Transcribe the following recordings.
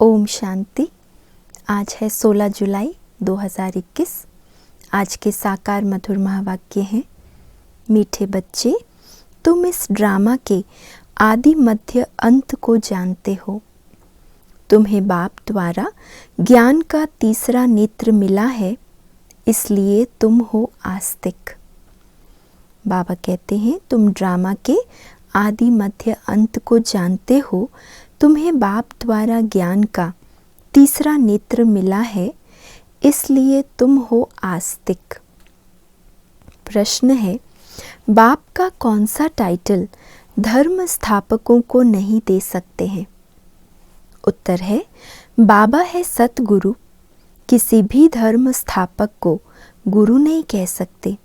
ओम शांति। आज है 16 जुलाई 2021। आज के साकार मधुर महावाक्य हैं, मीठे बच्चे, तुम इस ड्रामा के आदि मध्य अंत को जानते हो। तुम्हें बाप द्वारा ज्ञान का तीसरा नेत्र मिला है, इसलिए तुम हो आस्तिक। बाबा कहते हैं, तुम ड्रामा के आदि मध्य अंत को जानते हो। तुम्हें बाप द्वारा ज्ञान का तीसरा नेत्र मिला है, इसलिए तुम हो आस्तिक। प्रश्न है, बाप का कौन सा टाइटल धर्म स्थापकों को नहीं दे सकते हैं? उत्तर है, बाबा है सतगुरु। किसी भी धर्म स्थापक को गुरु नहीं कह सकते,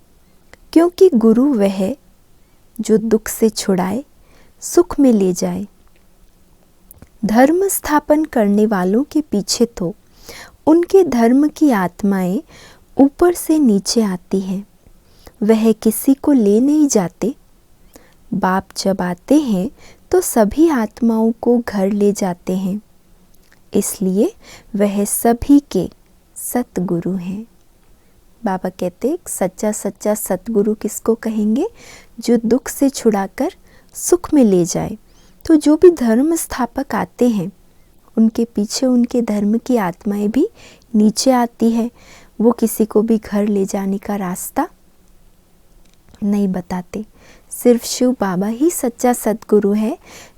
क्योंकि गुरु वह है जो दुख से छुड़ाए, सुख में ले जाए। धर्म स्थापन करने वालों के पीछे तो उनके धर्म की आत्माएं ऊपर से नीचे आती हैं, वह किसी को ले नहीं जाते। बाप जब आते हैं तो सभी आत्माओं को घर ले जाते हैं, इसलिए वह सभी के सतगुरु हैं। बाबा कहते, सच्चा सच्चा सतगुरु किसको कहेंगे? जो दुख से छुड़ाकर सुख में ले जाए। तो जो भी धर्म स्थापक आते हैं, उनके पीछे उनके धर्म की आत्माएं भी नीचे आती है। वो किसी को भी घर ले जाने का रास्ता नहीं बताते। सिर्फ शिव बाबा ही सच्चा सतगुरु है।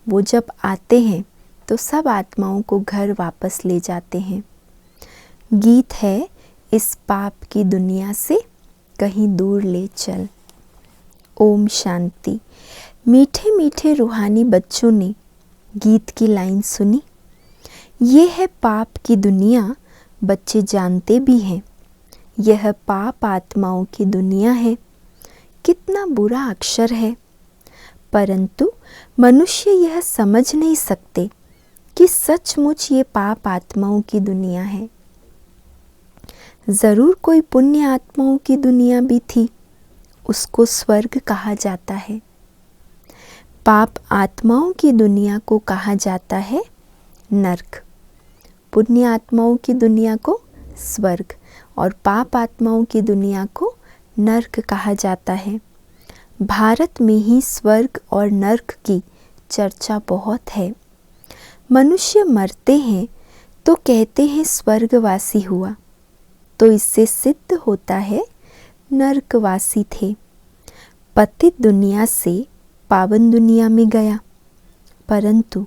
वो जब आते हैं तो सब आत्माओं को घर वापस ले जाते हैं। गीत है, इस पाप की दुनिया से कहीं दूर ले चल। ओम शांति। मीठे मीठे रूहानी बच्चों ने गीत की लाइन सुनी। ये है पाप की दुनिया, बच्चे जानते भी हैं। यह पाप आत्माओं की दुनिया है। कितना बुरा अक्षर है, परंतु मनुष्य यह समझ नहीं सकते कि सचमुच ये पाप आत्माओं की दुनिया है। ज़रूर कोई पुण्य आत्माओं की दुनिया भी थी, उसको स्वर्ग कहा जाता है। पाप आत्माओं की दुनिया को कहा जाता है नरक। पुण्य आत्माओं की दुनिया को स्वर्ग और पाप आत्माओं की दुनिया को नरक कहा जाता है। भारत में ही स्वर्ग और नरक की चर्चा बहुत है। मनुष्य मरते हैं तो कहते हैं स्वर्गवासी हुआ, तो इससे सिद्ध होता है नरकवासी थे। पतित दुनिया से पावन दुनिया में गया, परंतु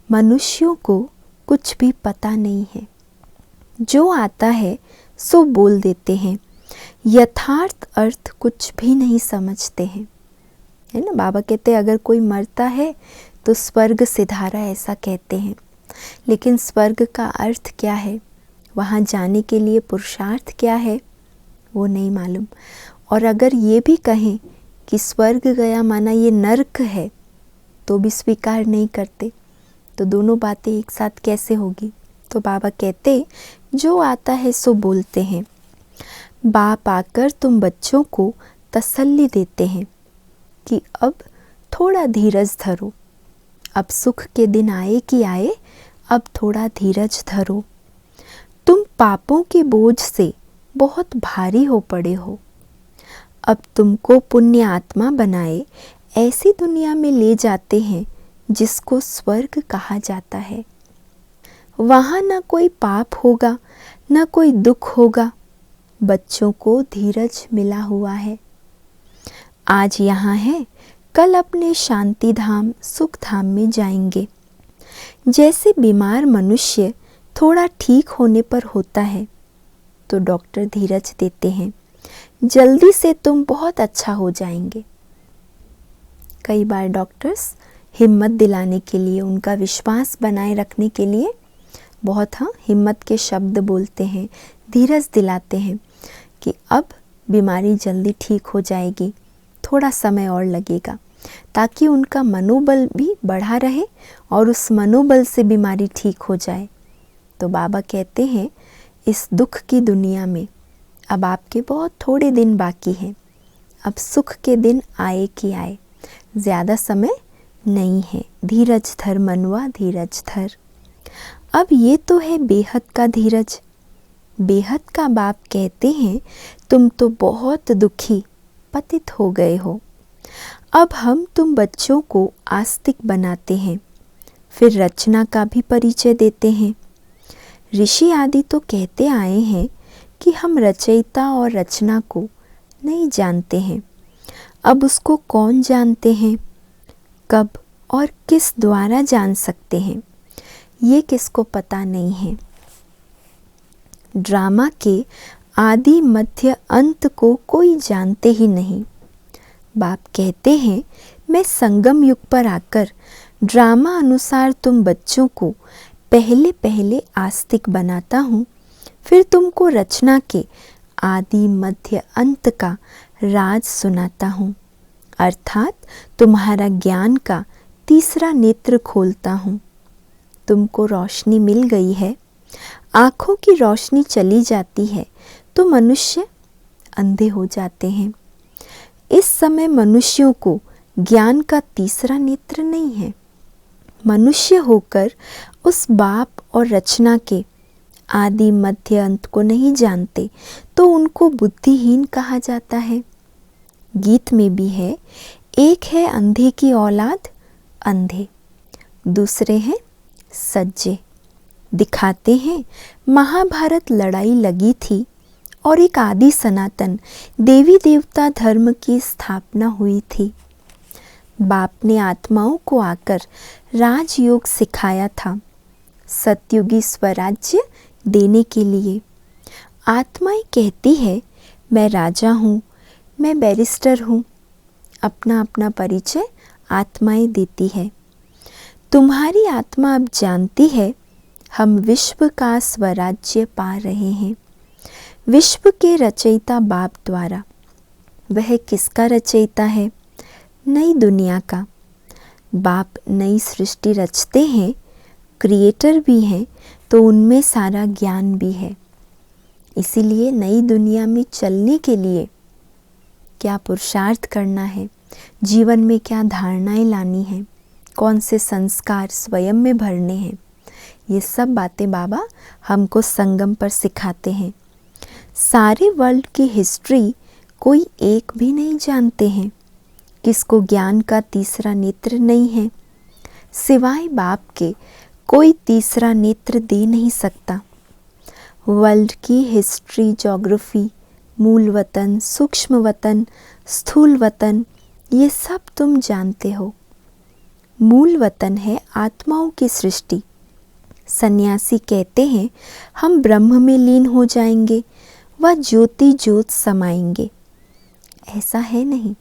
मनुष्यों को कुछ भी पता नहीं है। जो आता है सो बोल देते हैं, यथार्थ अर्थ कुछ भी नहीं समझते हैं। है ना, बाबा कहते हैं अगर कोई मरता है तो स्वर्ग सिधारा, ऐसा कहते हैं। लेकिन स्वर्ग का अर्थ क्या है, वहाँ जाने के लिए पुरुषार्थ क्या है, वो नहीं मालूम। और अगर ये भी कहें कि स्वर्ग गया माना ये नरक है, तो भी स्वीकार नहीं करते। तो दोनों बातें एक साथ कैसे होगी? तो बाबा कहते, जो आता है सो बोलते हैं। बाप आकर तुम बच्चों को तसल्ली देते हैं कि अब थोड़ा धीरज धरो। अब सुख के दिन आए कि आए, अब थोड़ा धीरज धरो। तुम पापों के बोझ से बहुत भारी हो पड़े हो। अब तुमको पुण्य आत्मा बनाए ऐसी दुनिया में ले जाते हैं जिसको स्वर्ग कहा जाता है। वहाँ न कोई पाप होगा, न कोई दुख होगा। बच्चों को धीरज मिला हुआ है। आज यहाँ है, कल अपने शांति धाम सुख धाम में जाएंगे। जैसे बीमार मनुष्य थोड़ा ठीक होने पर होता है तो डॉक्टर धीरज देते हैं, जल्दी से तुम बहुत अच्छा हो जाएंगे। कई बार डॉक्टर्स हिम्मत दिलाने के लिए, उनका विश्वास बनाए रखने के लिए बहुत हिम्मत के शब्द बोलते हैं, धीरज दिलाते हैं कि अब बीमारी जल्दी ठीक हो जाएगी, थोड़ा समय और लगेगा, ताकि उनका मनोबल भी बढ़ा रहे और उस मनोबल से बीमारी ठीक हो जाए। तो बाबा कहते हैं, इस दुख की दुनिया में अब आपके बहुत थोड़े दिन बाकी हैं। अब सुख के दिन आए कि आए, ज़्यादा समय नहीं है। धीरज धर मनुआ, धीरज धर। अब ये तो है बेहद का धीरज। बेहद का बाप कहते हैं, तुम तो बहुत दुखी पतित हो गए हो। अब हम तुम बच्चों को आस्तिक बनाते हैं, फिर रचना का भी परिचय देते हैं। ऋषि आदि तो कहते आए हैं कि हम रचयिता और रचना को नहीं जानते हैं। अब उसको कौन जानते हैं, कब और किस द्वारा जान सकते हैं, ये किसको पता नहीं है। ड्रामा के आदि मध्य अंत को कोई जानते ही नहीं। बाप कहते हैं, मैं संगम युग पर आकर ड्रामा अनुसार तुम बच्चों को पहले पहले आस्तिक बनाता हूँ, फिर तुमको रचना के आदि मध्य अंत का राज सुनाता हूँ, अर्थात तुम्हारा ज्ञान का तीसरा नेत्र खोलता हूँ। तुमको रोशनी मिल गई है, आँखों की रोशनी चली जाती है तो मनुष्य अंधे हो जाते हैं। इस समय मनुष्यों को ज्ञान का तीसरा नेत्र नहीं है। मनुष्य होकर उस बाप और रचना के आदि मध्य अंत को नहीं जानते तो उनको बुद्धिहीन कहा जाता है। गीत में भी है, एक है अंधे की औलाद अंधे, दूसरे हैं सज्जे। दिखाते हैं महाभारत लड़ाई लगी थी और एक आदि सनातन देवी देवता धर्म की स्थापना हुई थी। बाप ने आत्माओं को आकर राजयोग सिखाया था, सतयुगी स्वराज्य देने के लिए। आत्माएं कहती है, मैं राजा हूँ, मैं बैरिस्टर हूँ। अपना अपना परिचय आत्माएं देती है। तुम्हारी आत्मा अब जानती है, हम विश्व का स्वराज्य पा रहे हैं, विश्व के रचयिता बाप द्वारा। वह किसका रचयिता है? नई दुनिया का। बाप नई सृष्टि रचते हैं, क्रिएटर भी हैं, तो उनमें सारा ज्ञान भी है। इसीलिए नई दुनिया में चलने के लिए क्या पुरुषार्थ करना है, जीवन में क्या धारणाएं लानी है, कौन से संस्कार स्वयं में भरने हैं, ये सब बातें बाबा हमको संगम पर सिखाते हैं। सारे वर्ल्ड की हिस्ट्री कोई एक भी नहीं जानते हैं। किसको ज्ञान का तीसरा नेत्र नहीं है, सिवाय बाप के कोई तीसरा नेत्र दे नहीं सकता। वर्ल्ड की हिस्ट्री, ज्योग्राफी, मूल वतन, सूक्ष्म वतन, स्थूल वतन, ये सब तुम जानते हो। मूल वतन है आत्माओं की सृष्टि। सन्यासी कहते हैं, हम ब्रह्म में लीन हो जाएंगे, वह ज्योति ज्योत समाएंगे। ऐसा है नहीं,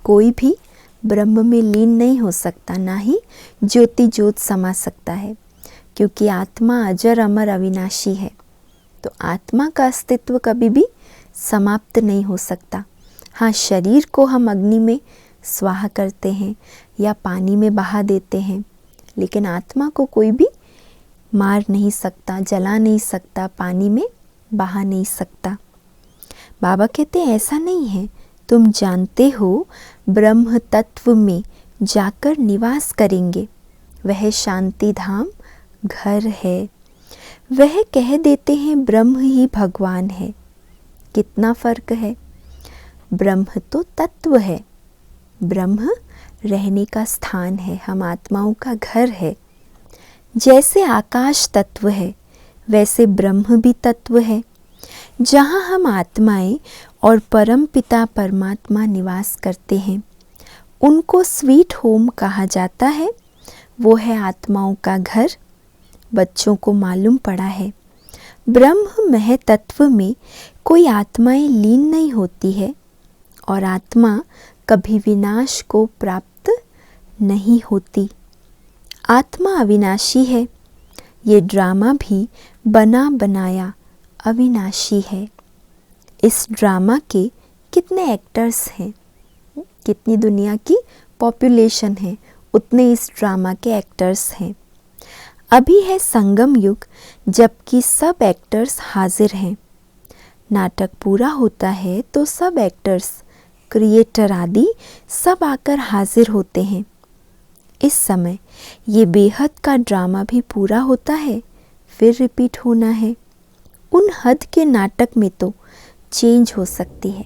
कोई भी ब्रह्म में लीन नहीं हो सकता, ना ही ज्योति ज्योत समा सकता है, क्योंकि आत्मा अजर अमर अविनाशी है। तो आत्मा का अस्तित्व कभी भी समाप्त नहीं हो सकता। हाँ, शरीर को हम अग्नि में स्वाहा करते हैं या पानी में बहा देते हैं, लेकिन आत्मा को कोई भी मार नहीं सकता, जला नहीं सकता, पानी में बहा नहीं सकता। बाबा कहते हैं, ऐसा नहीं है। तुम जानते हो ब्रह्म तत्व में जाकर निवास करेंगे, वह शांति धाम घर है। वह कह देते हैं ब्रह्म ही भगवान है। कितना फर्क है। ब्रह्म तो तत्व है, ब्रह्म रहने का स्थान है, हम आत्माओं का घर है। जैसे आकाश तत्व है, वैसे ब्रह्म भी तत्व है, जहाँ हम आत्माएं और परम पिता परमात्मा निवास करते हैं। उनको स्वीट होम कहा जाता है। वो है आत्माओं का घर। बच्चों को मालूम पड़ा है, ब्रह्म मह तत्व में कोई आत्माएं लीन नहीं होती है और आत्मा कभी विनाश को प्राप्त नहीं होती। आत्मा अविनाशी है। ये ड्रामा भी बना बनाया अविनाशी है। इस ड्रामा के कितने एक्टर्स हैं, कितनी दुनिया की पॉपुलेशन है, उतने इस ड्रामा के एक्टर्स हैं। अभी है संगम युग, जबकि सब एक्टर्स हाजिर हैं। नाटक पूरा होता है तो सब एक्टर्स, क्रिएटर आदि सब आकर हाजिर होते हैं। इस समय ये बेहद का ड्रामा भी पूरा होता है, फिर रिपीट होना है। उन हद के नाटक में तो चेंज हो सकती है।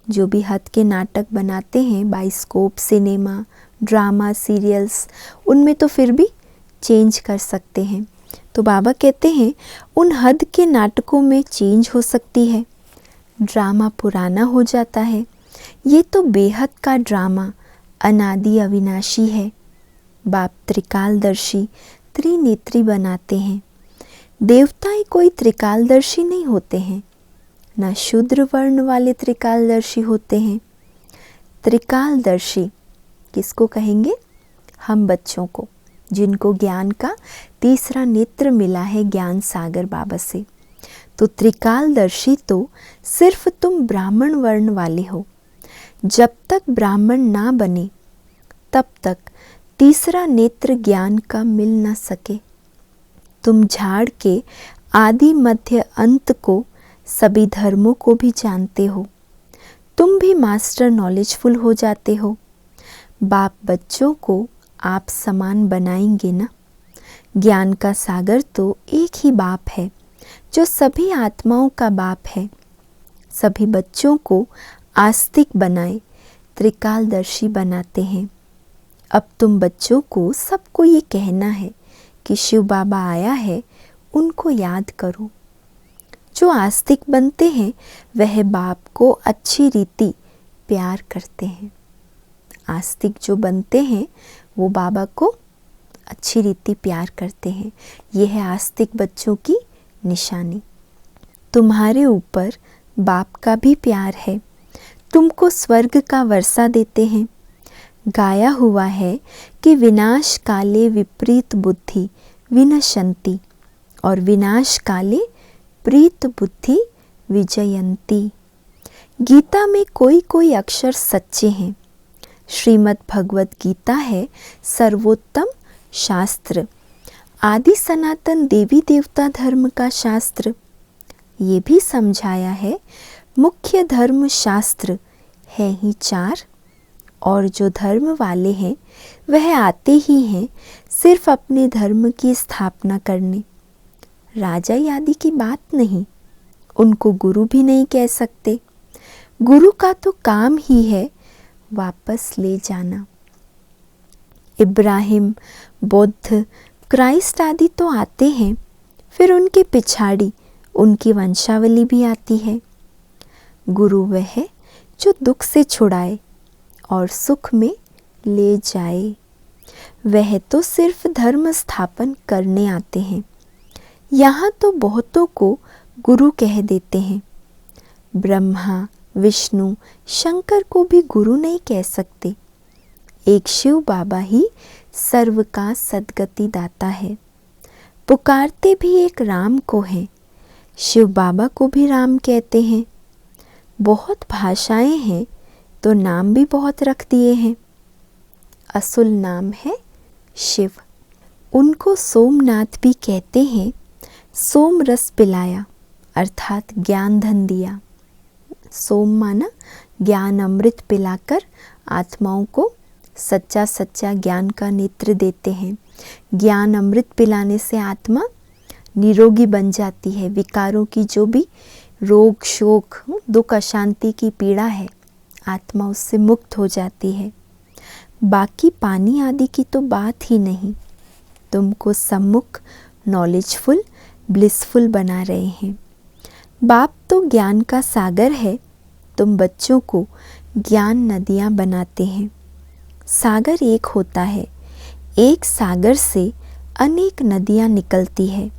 जो भी हद के नाटक बनाते हैं, बाइस्कोप, सिनेमा, ड्रामा, सीरियल्स, उनमें तो फिर भी चेंज कर सकते हैं। तो बाबा कहते हैं उन हद के नाटकों में चेंज हो सकती है, ड्रामा पुराना हो जाता है। ये तो बेहद का ड्रामा अनादि अविनाशी है। बाप त्रिकालदर्शी, त्रिनेत्री बनाते हैं। देवता कोई त्रिकालदर्शी नहीं होते हैं, ना शूद्र वर्ण वाले त्रिकालदर्शी होते हैं। त्रिकालदर्शी किसको कहेंगे? हम बच्चों को, जिनको ज्ञान का तीसरा नेत्र मिला है ज्ञान सागर बाबा से। तो त्रिकालदर्शी तो सिर्फ तुम ब्राह्मण वर्ण वाले हो। जब तक ब्राह्मण ना बने तब तक तीसरा नेत्र ज्ञान का मिल न सके। तुम झाड़ के आदि मध्य अंत को, सभी धर्मों को भी जानते हो। तुम भी मास्टर नॉलेजफुल हो जाते हो। बाप बच्चों को आप समान बनाएंगे ना। ज्ञान का सागर तो एक ही बाप है जो सभी आत्माओं का बाप है। सभी बच्चों को आस्तिक बनाए त्रिकालदर्शी बनाते हैं। अब तुम बच्चों को सबको ये कहना है कि शिव बाबा आया है, उनको याद करो। जो आस्तिक बनते हैं वह बाप को अच्छी रीति प्यार करते हैं। आस्तिक जो बनते हैं वो बाबा को अच्छी रीति प्यार करते हैं। यह है आस्तिक बच्चों की निशानी। तुम्हारे ऊपर बाप का भी प्यार है। तुमको स्वर्ग का वर्षा देते हैं। गाया हुआ है कि विनाश काले विपरीत बुद्धि विनशंति और विनाश काले प्रीत बुद्धि विजयंती। गीता में कोई कोई अक्षर सच्चे हैं। श्रीमद् भगवत गीता है सर्वोत्तम शास्त्र, आदि सनातन देवी देवता धर्म का शास्त्र। ये भी समझाया है मुख्य धर्म शास्त्र है ही 4, और जो धर्म वाले हैं वह आते ही हैं सिर्फ अपने धर्म की स्थापना करने। राजा आदि की बात नहीं, उनको गुरु भी नहीं कह सकते। गुरु का तो काम ही है वापस ले जाना। इब्राहिम, बुद्ध, क्राइस्ट आदि तो आते हैं, फिर उनके पिछाड़ी उनकी वंशावली भी आती है। गुरु वह है जो दुख से छुड़ाए और सुख में ले जाए। वह तो सिर्फ धर्म स्थापन करने आते हैं। यहाँ तो बहुतों को गुरु कह देते हैं। ब्रह्मा, विष्णु, शंकर को भी गुरु नहीं कह सकते। एक शिव बाबा ही सर्व का सद्गति दाता है। पुकारते भी एक राम को हैं। शिव बाबा को भी राम कहते हैं। बहुत भाषाएं हैं तो नाम भी बहुत रख दिए हैं। असुल नाम है शिव। उनको सोमनाथ भी कहते हैं। सोम रस पिलाया अर्थात ज्ञान धन दिया। सोम माना ज्ञान अमृत पिलाकर आत्माओं को सच्चा सच्चा ज्ञान का नेत्र देते हैं। ज्ञान अमृत पिलाने से आत्मा निरोगी बन जाती है। विकारों की जो भी रोग, शोक, दुख, अशांति की पीड़ा है, आत्मा उससे मुक्त हो जाती है। बाकी पानी आदि की तो बात ही नहीं। तुमको सम्मुख नॉलेजफुल, ब्लिसफुल बना रहे हैं। बाप तो ज्ञान का सागर है। तुम बच्चों को ज्ञान नदियाँ बनाते हैं। सागर एक होता है। एक सागर से अनेक नदियाँ निकलती है।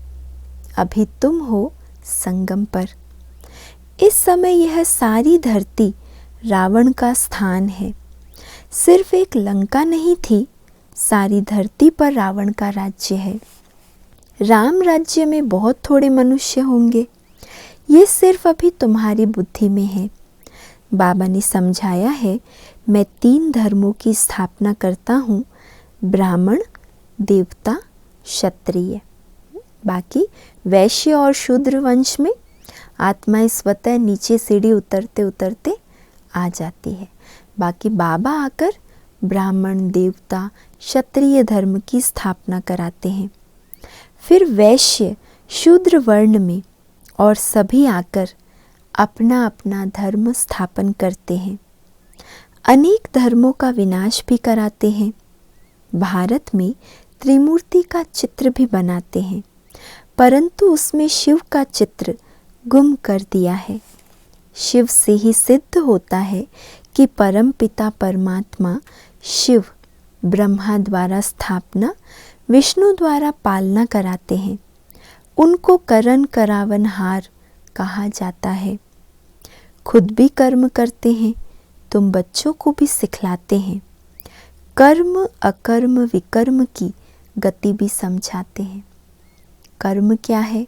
अभी तुम हो संगम पर। इस समय यह सारी धरती रावण का स्थान है। सिर्फ एक लंका नहीं थी, सारी धरती पर रावण का राज्य है। राम राज्य में बहुत थोड़े मनुष्य होंगे। ये सिर्फ अभी तुम्हारी बुद्धि में है। बाबा ने समझाया है, मैं 3 धर्मों की स्थापना करता हूँ, ब्राह्मण, देवता, क्षत्रिय। बाकी वैश्य और शूद्र वंश में आत्माएं स्वतः नीचे सीढ़ी उतरते उतरते आ जाती है। बाकी बाबा आकर ब्राह्मण, देवता, क्षत्रिय धर्म की स्थापना कराते हैं। फिर वैश्य शूद्र वर्ण में और सभी आकर अपना अपना धर्म स्थापन करते हैं। अनेक धर्मों का विनाश भी कराते हैं। भारत में त्रिमूर्ति का चित्र भी बनाते हैं, परंतु उसमें शिव का चित्र गुम कर दिया है। शिव से ही सिद्ध होता है कि परम पिता परमात्मा शिव ब्रह्मा द्वारा स्थापना, विष्णु द्वारा पालना कराते हैं। उनको करण करावनहार कहा जाता है। खुद भी कर्म करते हैं, तुम बच्चों को भी सिखलाते हैं। कर्म अकर्म विकर्म की गति भी समझाते हैं। कर्म क्या है,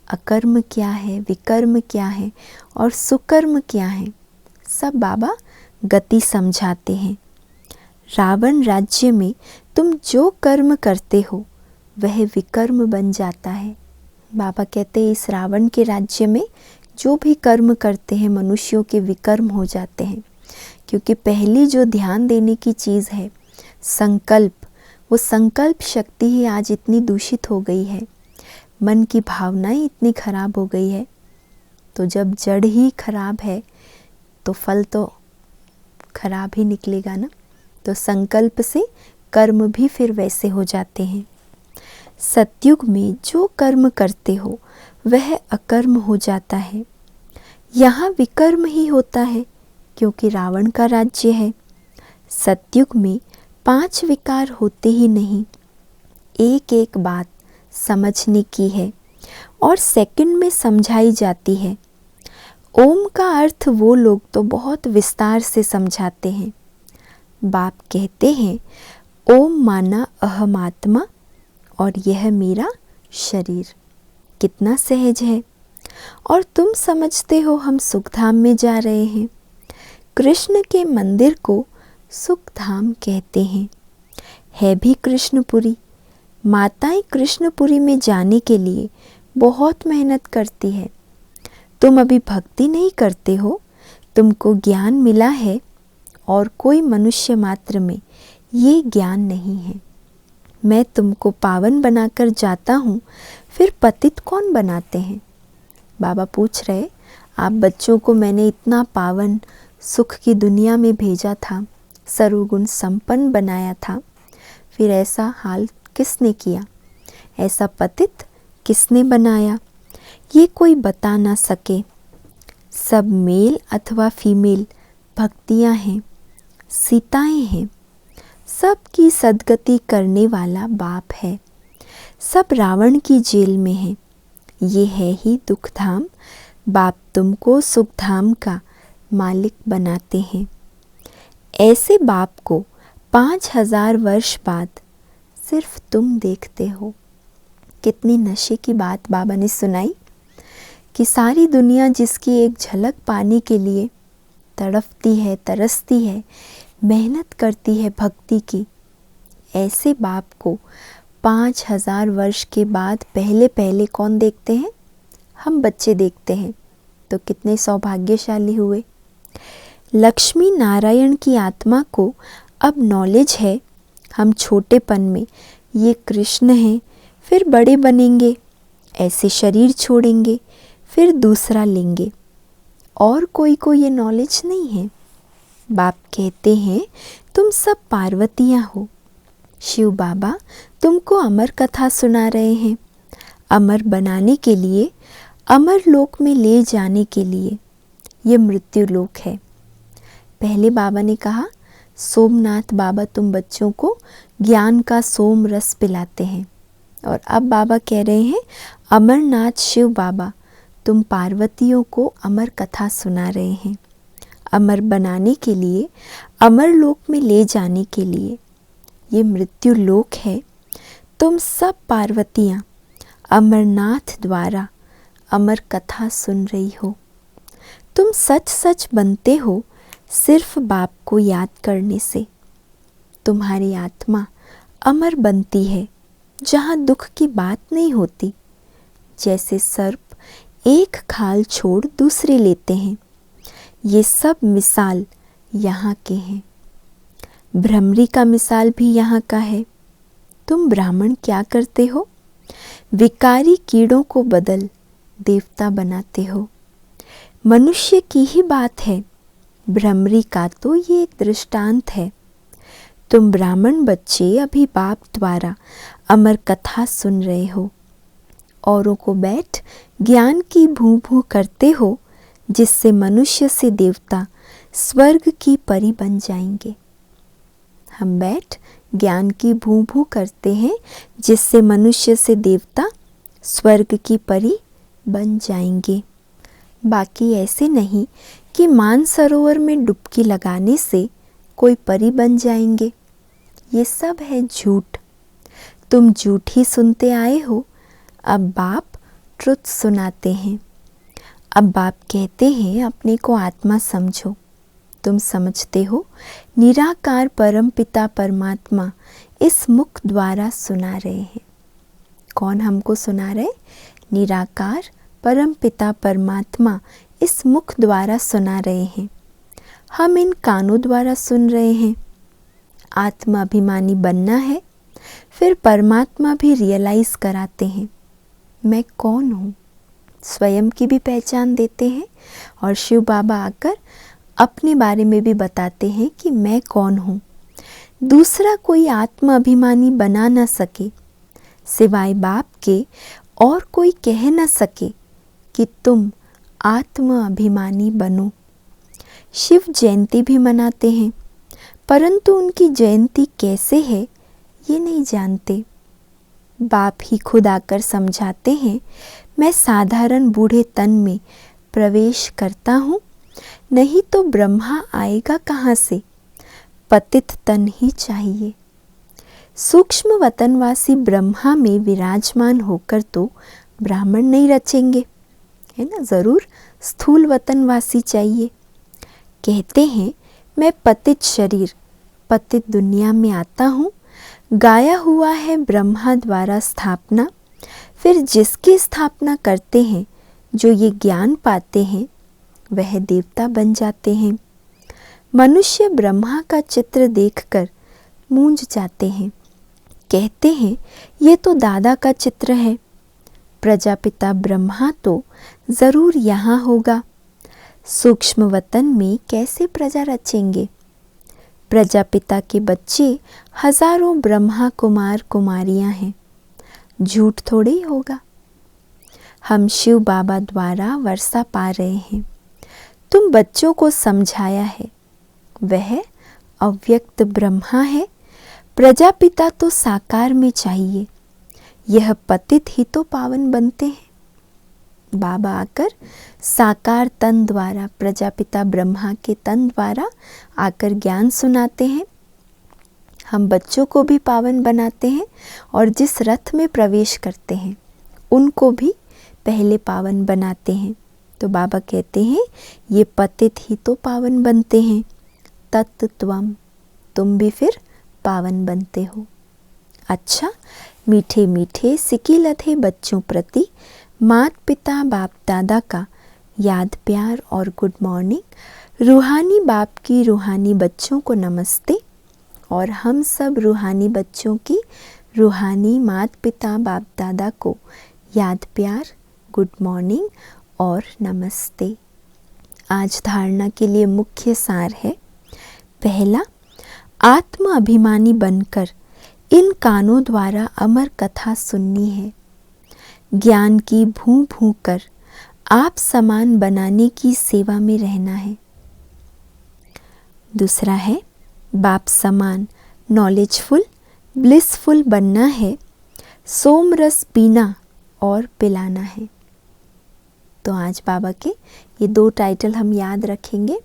अकर्म क्या है, विकर्म क्या है और सुकर्म क्या है, सब बाबा गति समझाते हैं। रावण राज्य में तुम जो कर्म करते हो वह विकर्म बन जाता है। बाबा कहते हैं इस रावण के राज्य में जो भी कर्म करते हैं मनुष्यों के विकर्म हो जाते हैं, क्योंकि पहली जो ध्यान देने की चीज़ है संकल्प, वो संकल्प शक्ति ही आज इतनी दूषित हो गई है। मन की भावनाएं इतनी खराब हो गई है, तो जब जड़ ही खराब है तो फल तो खराब ही निकलेगा ना। तो संकल्प से कर्म भी फिर वैसे हो जाते हैं। सतयुग में जो कर्म करते हो वह अकर्म हो जाता है। यहाँ विकर्म ही होता है क्योंकि रावण का राज्य है। सतयुग में 5 विकार होते ही नहीं। एक एक बात समझने की है और सेकंड में समझाई जाती है। ओम का अर्थ वो लोग तो बहुत विस्तार से समझाते हैं। बाप कहते हैं ओम माना अहम आत्मा और यह मेरा शरीर। कितना सहज है। और तुम समझते हो हम सुखधाम में जा रहे हैं। कृष्ण के मंदिर को सुखधाम कहते हैं। है भी कृष्णपुरी। माताएं कृष्णपुरी में जाने के लिए बहुत मेहनत करती है। तुम अभी भक्ति नहीं करते हो, तुमको ज्ञान मिला है और कोई मनुष्य मात्र में ये ज्ञान नहीं है। मैं तुमको पावन बनाकर जाता हूँ, फिर पतित कौन बनाते हैं? बाबा पूछ रहे, आप बच्चों को मैंने इतना पावन सुख की दुनिया में भेजा था, सर्वगुण संपन्न बनाया था, फिर ऐसा हाल किसने किया? ऐसा पतित किसने बनाया? ये कोई बता ना सके। सब मेल अथवा फीमेल भक्तियाँ हैं, सीताएं हैं। सबकी सदगति करने वाला बाप है। सब रावण की जेल में है। ये है ही दुखधाम। बाप तुमको सुखधाम का मालिक बनाते हैं। ऐसे बाप को 5000 वर्ष बाद सिर्फ तुम देखते हो। कितनी नशे की बात बाबा ने सुनाई कि सारी दुनिया जिसकी एक झलक पाने के लिए तड़पती है, तरसती है, मेहनत करती है भक्ति की, ऐसे बाप को 5000 वर्ष के बाद पहले पहले कौन देखते हैं? हम बच्चे देखते हैं। तो कितने सौभाग्यशाली हुए। लक्ष्मी नारायण की आत्मा को अब नॉलेज है, हम छोटेपन में ये कृष्ण हैं, फिर बड़े बनेंगे, ऐसे शरीर छोड़ेंगे, फिर दूसरा लेंगे, और कोई को ये नॉलेज नहीं है। बाप कहते हैं तुम सब पार्वतियाँ हो। शिव बाबा तुमको अमर कथा सुना रहे हैं। अमर बनाने के लिए, अमर लोक में ले जाने के लिए। ये मृत्यु लोक है। पहले बाबा ने कहा सोमनाथ बाबा तुम बच्चों को ज्ञान का सोम रस पिलाते हैं, और अब बाबा कह रहे हैं अमरनाथ शिव बाबा तुम पार्वतियों को अमर कथा सुना रहे हैं। अमर बनाने के लिए, अमर लोक में ले जाने के लिए। ये मृत्यु लोक है। तुम सब पार्वतियाँ अमरनाथ द्वारा अमर कथा सुन रही हो। तुम सच सच बनते हो सिर्फ बाप को याद करने से। तुम्हारी आत्मा अमर बनती है जहाँ दुख की बात नहीं होती। जैसे सर्प एक खाल छोड़ दूसरी लेते हैं, ये सब मिसाल यहाँ के हैं। भ्रमरी का मिसाल भी यहाँ का है। तुम ब्राह्मण क्या करते हो? विकारी कीड़ों को बदल देवता बनाते हो। मनुष्य की ही बात है, भ्रमरी का तो ये एक दृष्टांत है। तुम ब्राह्मण बच्चे अभी बाप द्वारा अमर कथा सुन रहे हो, औरों को बैठ ज्ञान की भू भू करते हो, जिससे मनुष्य से देवता स्वर्ग की परी बन जाएंगे। हम बैठ ज्ञान की भू भू करते हैं, जिससे मनुष्य से देवता स्वर्ग की परी बन जाएंगे। बाकी ऐसे नहीं कि मानसरोवर में डुबकी लगाने से कोई परी बन जाएंगे। ये सब है झूठ। तुम झूठ ही सुनते आए हो। अब बाप ट्रुथ सुनाते हैं। अब बाप कहते हैं अपने को आत्मा समझो। तुम समझते हो निराकार परम पिता परमात्मा इस मुख द्वारा सुना रहे हैं। कौन हमको सुना रहे? निराकार परम पिता परमात्मा इस मुख द्वारा सुना रहे हैं। हम इन कानों द्वारा सुन रहे हैं। आत्मा अभिमानी बनना है, फिर परमात्मा भी रियलाइज कराते हैं मैं कौन हूँ। स्वयं की भी पहचान देते हैं और शिव बाबा आकर अपने बारे में भी बताते हैं कि मैं कौन हूँ। दूसरा कोई आत्मा अभिमानी बना न सके, सिवाय बाप के और कोई कह न सके कि तुम आत्मा अभिमानी बनो। शिव जयंती भी मनाते हैं, परंतु उनकी जयंती कैसे है ये नहीं जानते। बाप ही खुद आकर समझाते हैं मैं साधारण बूढ़े तन में प्रवेश करता हूँ, नहीं तो ब्रह्मा आएगा कहाँ से? पतित तन ही चाहिए। सूक्ष्म वतनवासी ब्रह्मा में विराजमान होकर तो ब्राह्मण नहीं रचेंगे, है ना। ज़रूर स्थूल वतनवासी चाहिए। कहते हैं मैं पतित शरीर पतित दुनिया में आता हूँ, गाया हुआ है ब्रह्मा द्वारा स्थापना। फिर जिसकी स्थापना करते हैं, जो ये ज्ञान पाते हैं, वह देवता बन जाते हैं। मनुष्य ब्रह्मा का चित्र देखकर मूंझ जाते हैं। कहते हैं ये तो दादा का चित्र है। प्रजापिता ब्रह्मा तो ज़रूर यहाँ होगा। सूक्ष्म वतन में कैसे प्रजा रचेंगे? प्रजापिता के बच्चे हजारों ब्रह्मा कुमार कुमारियां हैं। झूठ थोड़े ही होगा। हम शिव बाबा द्वारा वर्षा पा रहे हैं। तुम बच्चों को समझाया है, वह अव्यक्त ब्रह्मा है। प्रजापिता तो साकार में चाहिए। यह पतित ही तो पावन बनते हैं। बाबा आकर साकार तन द्वारा, प्रजापिता ब्रह्मा के तन द्वारा आकर ज्ञान सुनाते हैं। हम बच्चों को भी पावन बनाते हैं और जिस रथ में प्रवेश करते हैं उनको भी पहले पावन बनाते हैं। तो बाबा कहते हैं ये पतित ही तो पावन बनते हैं। तत्त्वम, तुम भी फिर पावन बनते हो। अच्छा, मीठे मीठे सिकिलथे बच्चों प्रति मात पिता बाप दादा का याद प्यार और गुड मॉर्निंग। रूहानी बाप की रूहानी बच्चों को नमस्ते और हम सब रूहानी बच्चों की रूहानी मात पिता बाप दादा को याद प्यार, गुड मॉर्निंग और नमस्ते। आज धारणा के लिए मुख्य सार है, पहला, आत्म अभिमानी बनकर इन कानों द्वारा अमर कथा सुननी है। ज्ञान की भू भू कर आप समान बनाने की सेवा में रहना है। दूसरा है, बाप समान नॉलेजफुल ब्लिसफुल बनना है। सोमरस पीना और पिलाना है। तो आज बाबा के ये 2 टाइटल हम याद रखेंगे,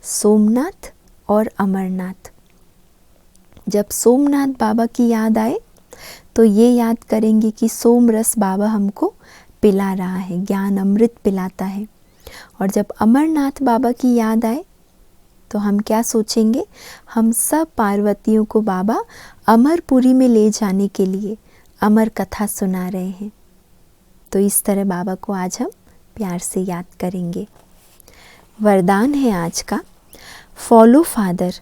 सोमनाथ और अमरनाथ। जब सोमनाथ बाबा की याद आए तो ये याद करेंगे कि सोमरस बाबा हमको पिला रहा है, ज्ञान अमृत पिलाता है। और जब अमरनाथ बाबा की याद आए तो हम क्या सोचेंगे? हम सब पार्वतियों को बाबा अमरपुरी में ले जाने के लिए अमर कथा सुना रहे हैं। तो इस तरह बाबा को आज हम प्यार से याद करेंगे। वरदान है आज का, फॉलो फादर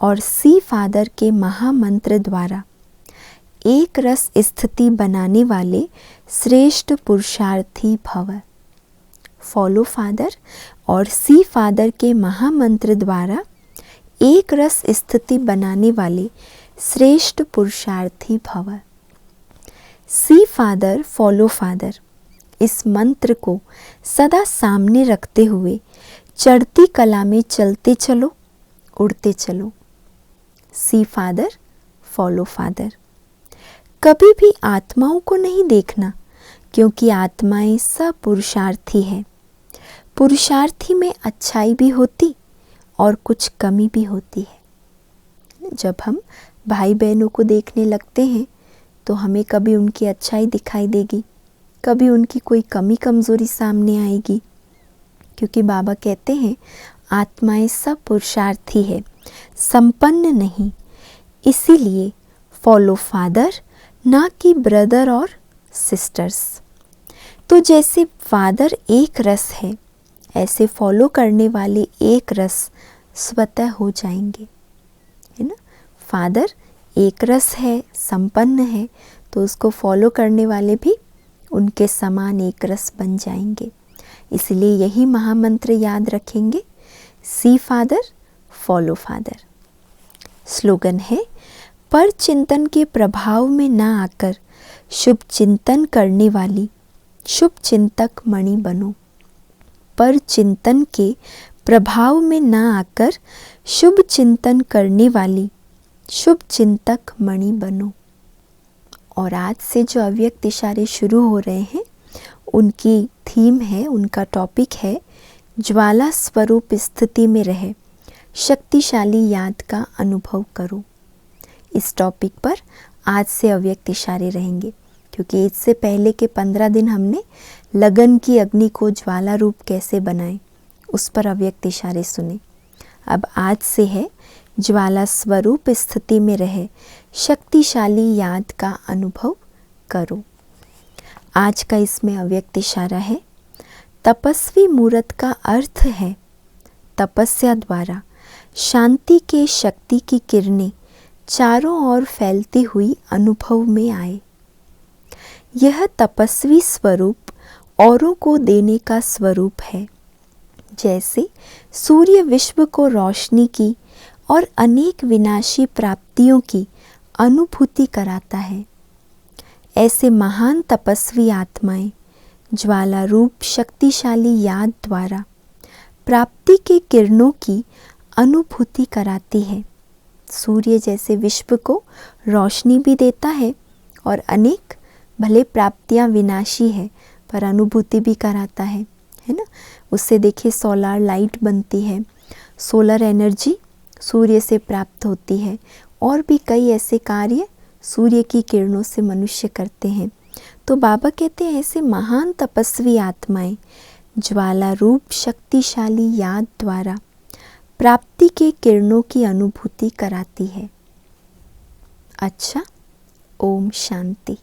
और सी फादर के महामंत्र द्वारा एक रस स्थिति बनाने वाले श्रेष्ठ पुरुषार्थी भव। फॉलो फादर और सी फादर के महामंत्र द्वारा एक रस स्थिति बनाने वाले श्रेष्ठ पुरुषार्थी भव। सी फादर फॉलो फादर, इस मंत्र को सदा सामने रखते हुए चढ़ती कला में चलते चलो, उड़ते चलो। सी फादर फॉलो फादर, कभी भी आत्माओं को नहीं देखना, क्योंकि आत्माएं सब पुरुषार्थी है। पुरुषार्थी में अच्छाई भी होती और कुछ कमी भी होती है। जब हम भाई बहनों को देखने लगते हैं तो हमें कभी उनकी अच्छाई दिखाई देगी, कभी उनकी कोई कमी कमज़ोरी सामने आएगी, क्योंकि बाबा कहते हैं आत्माएं सब पुरुषार्थी है, संपन्न नहीं। इसीलिए फॉलो फादर, ना कि ब्रदर और सिस्टर्स। तो जैसे फादर एक रस है, ऐसे फॉलो करने वाले एक रस स्वतः हो जाएंगे, है ना। फादर एक रस है, संपन्न है, तो उसको फॉलो करने वाले भी उनके समान एक रस बन जाएंगे। इसलिए यही महामंत्र याद रखेंगे, सी फादर फॉलो फादर। स्लोगन है, पर चिंतन के प्रभाव में ना आकर शुभ चिंतन करने वाली शुभ चिंतक मणि बनो। पर चिंतन के प्रभाव में ना आकर शुभ चिंतन करने वाली शुभ चिंतक मणि बनो। और आज से जो अव्यक्त इशारे शुरू हो रहे हैं, उनकी थीम है, उनका टॉपिक है, ज्वाला स्वरूप स्थिति में रहे शक्तिशाली याद का अनुभव करो। इस टॉपिक पर आज से अव्यक्त इशारे रहेंगे, क्योंकि इससे पहले के 15 दिन हमने लगन की अग्नि को ज्वाला रूप कैसे बनाएं, उस पर अव्यक्त इशारे सुने। अब आज से है ज्वाला स्वरूप स्थिति में रहे शक्तिशाली याद का अनुभव करो। आज का इसमें अव्यक्त इशारा है, तपस्वी मूर्त का अर्थ है तपस्या द्वारा शांति के शक्ति की किरणें चारों ओर फैलती हुई अनुभव में आए। यह तपस्वी स्वरूप औरों को देने का स्वरूप है। जैसे सूर्य विश्व को रोशनी की और अनेक विनाशी प्राप्तियों की अनुभूति कराता है, ऐसे महान तपस्वी आत्माएं ज्वाला रूप शक्तिशाली याद द्वारा प्राप्ति के किरणों की अनुभूति कराती है। सूर्य जैसे विश्व को रोशनी भी देता है और अनेक भले प्राप्तियां विनाशी है पर अनुभूति भी कराता है ना। उससे देखिए सोलर लाइट बनती है, सोलर एनर्जी सूर्य से प्राप्त होती है, और भी कई ऐसे कार्य सूर्य की किरणों से मनुष्य करते हैं। तो बाबा कहते हैं ऐसे महान तपस्वी आत्माएं ज्वाला रूप शक्तिशाली याद द्वारा प्राप्ति के किरणों की अनुभूति कराती है। अच्छा, ओम शांति।